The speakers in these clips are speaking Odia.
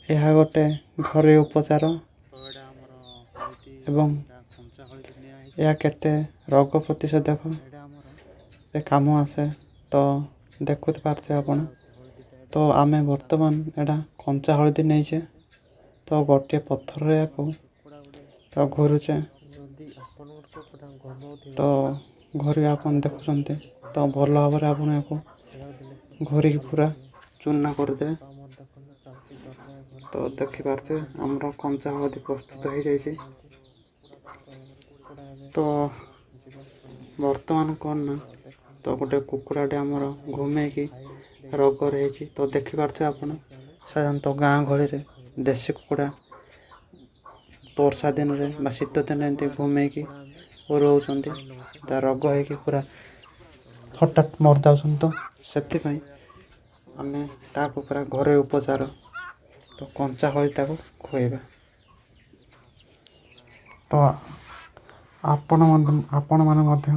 ଏହା ଗୋଟେ ଘରୋଇ ଉପଚାର ଏବଂ ଏହା କେତେ ରୋଗ ପ୍ରତିଷେଧକ ଏ କାମ ଆସେ। ତ ଦେଖୁପାରୁଥିବେ ଆପଣ। ତ ଆମେ ବର୍ତ୍ତମାନ ଏଇଟା କଞ୍ଚା ହଳଦୀ ନେଇଛେ। ତ ଗୋଟିଏ ପଥରରେ ୟାକୁ ତ ଘୋରୁଛେ। ତ ଘୋରି ଆପଣ ଦେଖୁଛନ୍ତି। ତ ଭଲ ଭାବରେ ଆପଣ ୟାକୁ ଘୋରିକି ପୁରା ଚୂନା କରିଦେବେ। ତ ଦେଖିପାରୁଥିବେ ଆମର କଞ୍ଚା ହଳଦୀ ପ୍ରସ୍ତୁତ ହେଇଯାଇଛି। ତ ବର୍ତ୍ତମାନ କ'ଣ ନା, ତ ଗୋଟେ କୁକୁଡ଼ାଟେ ଆମର ଘୁମେଇକି ରୋଗରେ ହେଇଛି। ତ ଦେଖିପାରୁଥିବେ ଆପଣ, ସାଧାରଣତଃ ଗାଁ ଗହଳିରେ ଦେଶୀ କୁକୁଡ଼ା ବର୍ଷା ଦିନରେ ବା ଶୀତ ଦିନରେ ଏମିତି ଘୁମେଇକି ରହୁଛନ୍ତି। ତା ରୋଗ ହେଇକି ପୁରା ହଠାତ୍ ମରିଯାଉଛନ୍ତି। ତ ସେଥିପାଇଁ ଆମେ ତାକୁ ପୁରା ଘରୋଇ ଉପଚାର, ତ କଞ୍ଚା ହଳଦୀ ତାକୁ ଖୁଆଇବା। ତ ଆପଣମାନେ ମଧ୍ୟ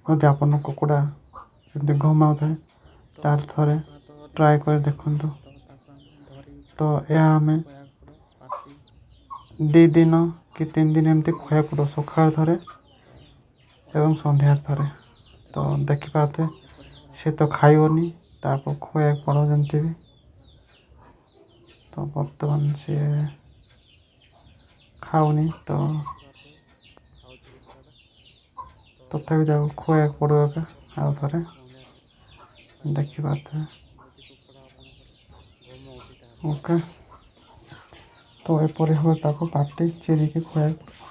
ଯଦି ଆପଣଙ୍କ କୁକୁଡ଼ା ଯଦି ଘୁମାଉଥାଏ ତାହେଲେ ଥରେ ଟ୍ରାଏ କରି ଦେଖନ୍ତୁ। ତ ଏହା ଆମେ 2 ଦିନ କି 3 ଦିନ ଏମିତି ଖୁଆଇବାକୁ ପଡ଼ିବ। ସକାଳେ ଥରେ ଏବଂ ସନ୍ଧ୍ୟାରେ ଥରେ। ତ ଦେଖିପାରୁଥିବେ ସେ ତ ଖାଇବନି, ତାକୁ ଖୁଆଇବାକୁ ପଡ଼ିବ ଯେମିତି ବି। ତ ବର୍ତ୍ତମାନ ସିଏ ଖାଉନି, ତ ତଥାପି ତାକୁ ଖୁଆଇବାକୁ ପଡ଼ିବ ଏକା ଆଉ ଥରେ। ଦେଖିପାରୁଥିବେ। ଓକେ। ତ ଏପରି ଭାବେ ତାକୁ ପାଟି ଚିରିକି ଖୁଆଇବାକୁ ପଡ଼ିବ।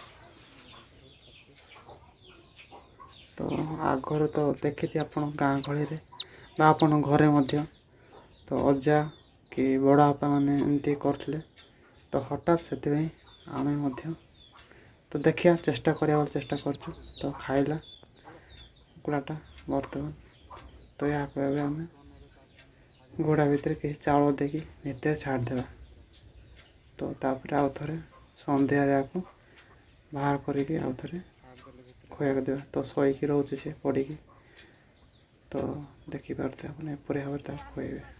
ତ ଆଗରୁ ତ ଦେଖିଥିବେ ଆପଣ ଗାଁ ଗହଳିରେ ବା ଆପଣ ଘରେ ମଧ୍ୟ, ତ ଅଜା କି ବଡ଼ ବାପା ମାନେ ଏମିତି କରୁଥିଲେ। ତ ହଠାତ୍ ସେଥିପାଇଁ ଆମେ ମଧ୍ୟ ତ ଦେଖିବା ଚେଷ୍ଟା କରିବାକୁ ଚେଷ୍ଟା କରୁଛୁ। ତ ଖାଇଲା କୁକୁଡ଼ାଟା ବର୍ତ୍ତମାନ। ତ ଏହାକୁ ଏବେ ଆମେ ଘୋଡ଼ା ଭିତରେ କିଛି ଚାଉଳ ଦେଇକି ଭିତରେ ଛାଡ଼ିଦେବା। ତ ତାପରେ ଆଉ ଥରେ ସନ୍ଧ୍ୟାରେ ଆକୁ ବାହାର କରିକି ଆଉ ଥରେ ଖୁଆଇବାକୁ ଦେବା। ତ ଶୋଇକି ରହୁଛି ସେ ପଡ଼ିକି। ତ ଦେଖିପାରୁଥିବେ ଆପଣ ଏପରି ଭାବରେ ତାକୁ ଖୁଆଇବେ।